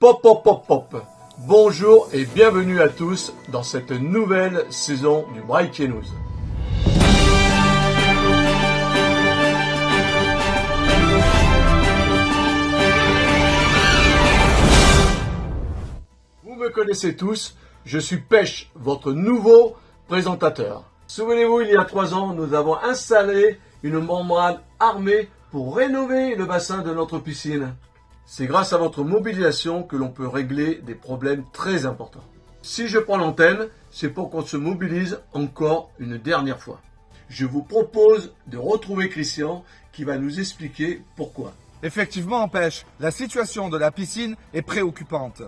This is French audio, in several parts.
Pop, pop, pop, pop. Bonjour et bienvenue à tous dans cette nouvelle saison du Breaking News. Vous me connaissez tous, je suis Pêche, votre nouveau présentateur. Souvenez-vous, il y a 3 ans, nous avons installé une membrane armée pour rénover le bassin de notre piscine. C'est grâce à votre mobilisation que l'on peut régler des problèmes très importants. Si je prends l'antenne, c'est pour qu'on se mobilise encore une dernière fois. Je vous propose de retrouver Christian qui va nous expliquer pourquoi. Effectivement, Pêche, la situation de la piscine est préoccupante.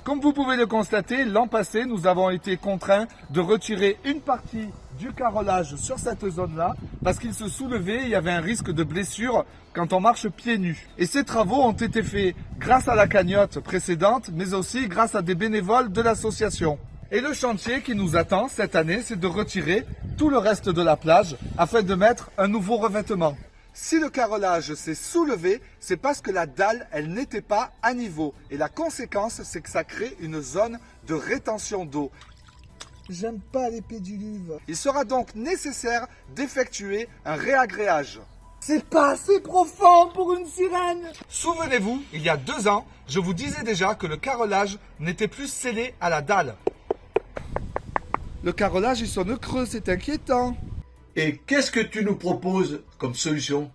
Comme vous pouvez le constater, l'an passé, nous avons été contraints de retirer une partie du carrelage sur cette zone-là parce qu'il se soulevait et il y avait un risque de blessure quand on marche pieds nus. Et ces travaux ont été faits grâce à la cagnotte précédente, mais aussi grâce à des bénévoles de l'association. Et le chantier qui nous attend cette année, c'est de retirer tout le reste de la plage afin de mettre un nouveau revêtement. Si le carrelage s'est soulevé, c'est parce que la dalle, elle n'était pas à niveau. Et la conséquence, c'est que ça crée une zone de rétention d'eau. J'aime pas les pédiluves. Il sera donc nécessaire d'effectuer un réagréage. C'est pas assez profond pour une sirène. Souvenez-vous, il y a 2 ans, je vous disais déjà que le carrelage n'était plus scellé à la dalle. Le carrelage, il sonne creux, c'est inquiétant. Et qu'est-ce que tu nous proposes comme solution ?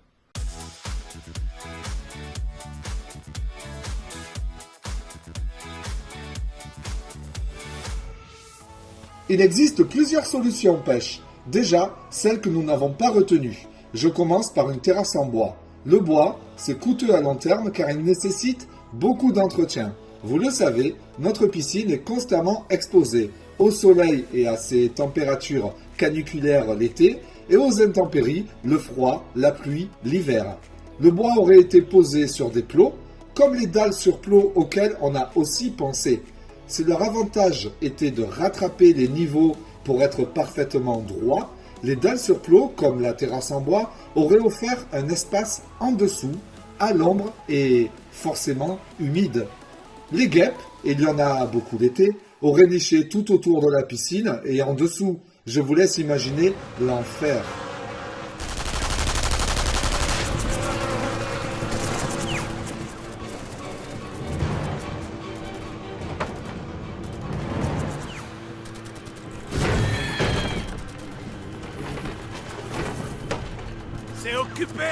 Il existe plusieurs solutions pêche. Déjà, celle que nous n'avons pas retenue. Je commence par une terrasse en bois. Le bois, c'est coûteux à long terme car il nécessite beaucoup d'entretien. Vous le savez, notre piscine est constamment exposée au soleil et à ses températures caniculaires l'été et aux intempéries, le froid, la pluie, l'hiver. Le bois aurait été posé sur des plots, comme les dalles sur plots auxquelles on a aussi pensé. Si leur avantage était de rattraper les niveaux pour être parfaitement droits, les dalles sur plots, comme la terrasse en bois, auraient offert un espace en dessous, à l'ombre et forcément humide. Les guêpes, et il y en a beaucoup l'été, auraient niché tout autour de la piscine et en dessous. Je vous laisse imaginer l'enfer. C'est occupé!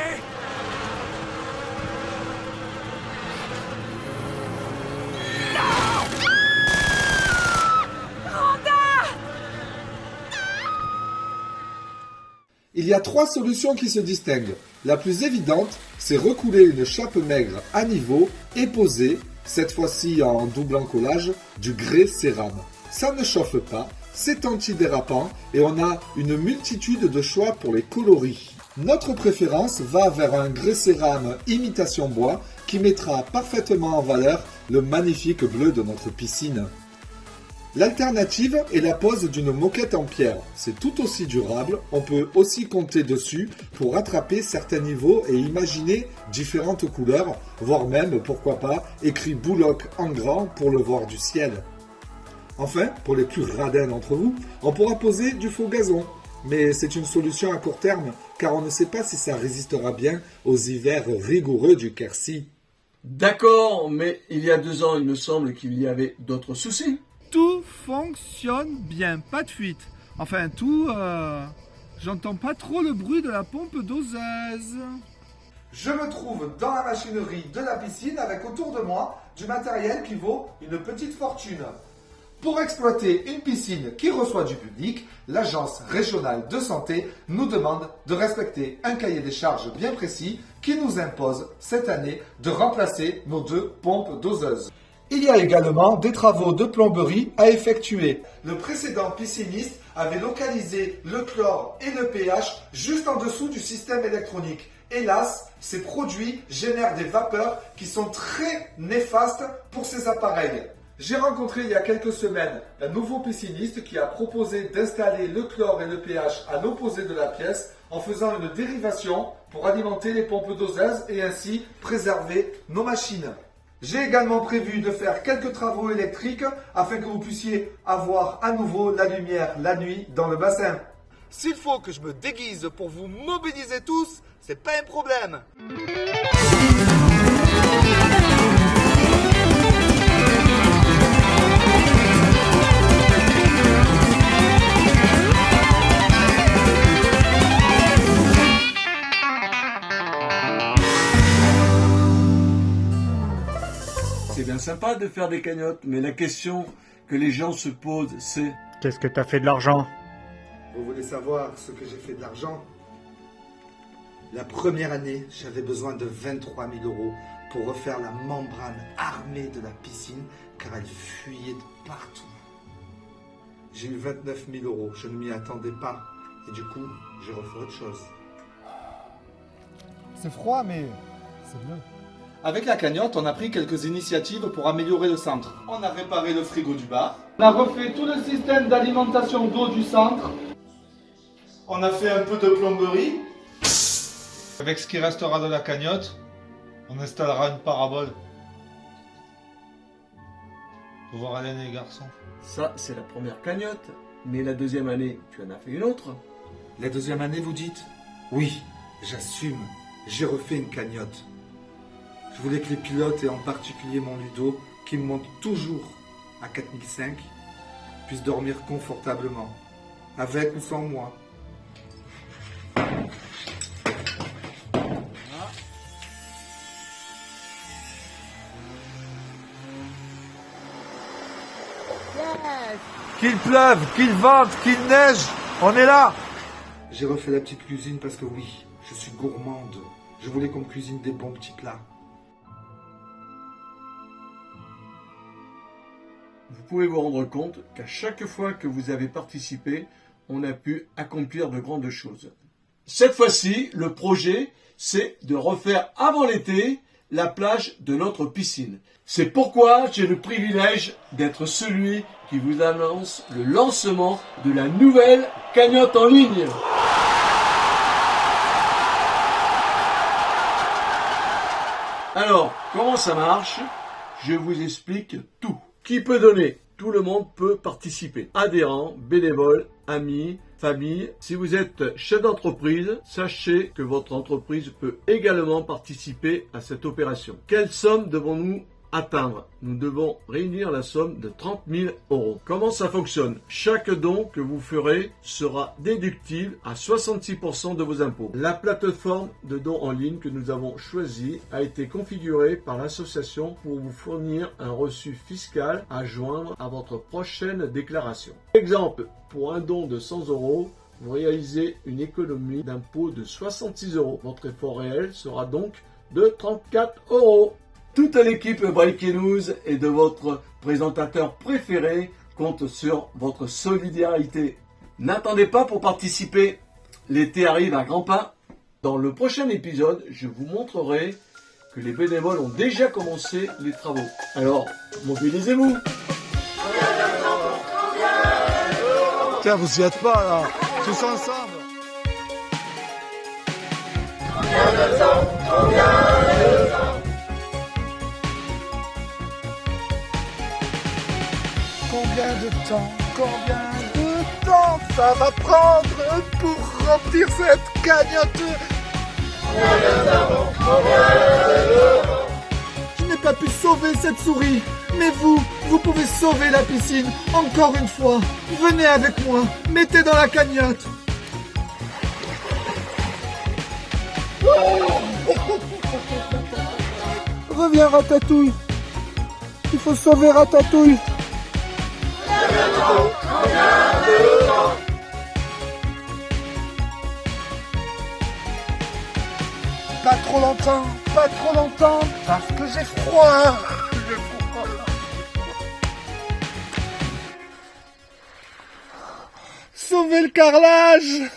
Il y a 3 solutions qui se distinguent. La plus évidente, c'est recouler une chape maigre à niveau et poser, cette fois-ci en double encollage, du grès cérame. Ça ne chauffe pas, c'est antidérapant et on a une multitude de choix pour les coloris. Notre préférence va vers un grès cérame imitation bois qui mettra parfaitement en valeur le magnifique bleu de notre piscine. L'alternative est la pose d'une moquette en pierre. C'est tout aussi durable, on peut aussi compter dessus pour rattraper certains niveaux et imaginer différentes couleurs, voire même, pourquoi pas, écrit Bouloc en grand pour le voir du ciel. Enfin, pour les plus radins d'entre vous, on pourra poser du faux gazon. Mais c'est une solution à court terme, car on ne sait pas si ça résistera bien aux hivers rigoureux du Quercy. D'accord, mais il y a 2 ans, il me semble qu'il y avait d'autres soucis. Tout fonctionne bien, pas de fuite. Enfin, j'entends pas trop le bruit de la pompe doseuse. Je me trouve dans la machinerie de la piscine avec autour de moi du matériel qui vaut une petite fortune. Pour exploiter une piscine qui reçoit du public, l'Agence régionale de santé nous demande de respecter un cahier des charges bien précis qui nous impose cette année de remplacer nos 2 pompes doseuses. Il y a également des travaux de plomberie à effectuer. Le précédent pisciniste avait localisé le chlore et le pH juste en dessous du système électronique. Hélas, ces produits génèrent des vapeurs qui sont très néfastes pour ces appareils. J'ai rencontré il y a quelques semaines un nouveau pisciniste qui a proposé d'installer le chlore et le pH à l'opposé de la pièce en faisant une dérivation pour alimenter les pompes doseuses et ainsi préserver nos machines. J'ai également prévu de faire quelques travaux électriques afin que vous puissiez avoir à nouveau la lumière la nuit dans le bassin. S'il faut que je me déguise pour vous mobiliser tous, c'est pas un problème. C'est bien sympa de faire des cagnottes, mais la question que les gens se posent, c'est... Qu'est-ce que t'as fait de l'argent? Vous voulez savoir ce que j'ai fait de l'argent? La première année, j'avais besoin de 23 000 € pour refaire la membrane armée de la piscine car elle fuyait de partout. J'ai eu 29 000 €, je ne m'y attendais pas et du coup, j'ai refait autre chose. C'est froid, mais c'est bien. Avec la cagnotte, on a pris quelques initiatives pour améliorer le centre. On a réparé le frigo du bar. On a refait tout le système d'alimentation d'eau du centre. On a fait un peu de plomberie. Avec ce qui restera de la cagnotte, on installera une parabole. Faut voir Alain et les garçons. Ça, c'est la première cagnotte. Mais la deuxième année, tu en as fait une autre. La deuxième année, vous dites? Oui, j'assume. J'ai refait une cagnotte. Je voulais que les pilotes, et en particulier mon Ludo, qui me monte toujours à 4005, puissent dormir confortablement, avec ou sans moi. Qu'il pleuve, qu'il vente, qu'il neige, on est là. J'ai refait la petite cuisine parce que oui, je suis gourmande. Je voulais qu'on me cuisine des bons petits plats. Vous pouvez vous rendre compte qu'à chaque fois que vous avez participé, on a pu accomplir de grandes choses. Cette fois-ci, le projet, c'est de refaire avant l'été la plage de notre piscine. C'est pourquoi j'ai le privilège d'être celui qui vous annonce le lancement de la nouvelle cagnotte en ligne. Alors, comment ça marche? Je vous explique tout. Qui peut donner? Tout le monde peut participer. Adhérents, bénévoles, amis, famille. Si vous êtes chef d'entreprise, sachez que votre entreprise peut également participer à cette opération. Quelle somme devons-nous atteindre? Nous devons réunir la somme de 30 000 €. Comment ça fonctionne? Chaque don que vous ferez sera déductible à 66% de vos impôts. La plateforme de dons en ligne que nous avons choisie a été configurée par l'association pour vous fournir un reçu fiscal à joindre à votre prochaine déclaration. Exemple, pour un don de 100 €, vous réalisez une économie d'impôt de 66 €. Votre effort réel sera donc de 34 €. Toute l'équipe Breaking News et de votre présentateur préféré compte sur votre solidarité. N'attendez pas pour participer. L'été arrive à grands pas. Dans le prochain épisode, je vous montrerai que les bénévoles ont déjà commencé les travaux. Alors, mobilisez-vous. Tiens, vous y êtes pas là, tous ensemble. Combien de temps ça va prendre pour remplir cette cagnotte? Je n'ai pas pu sauver cette souris, mais vous pouvez sauver la piscine encore une fois. Venez avec moi, mettez dans la cagnotte. Reviens Ratatouille, il faut sauver Ratatouille. Pas trop longtemps, parce que j'ai froid. Sauvez le carrelage.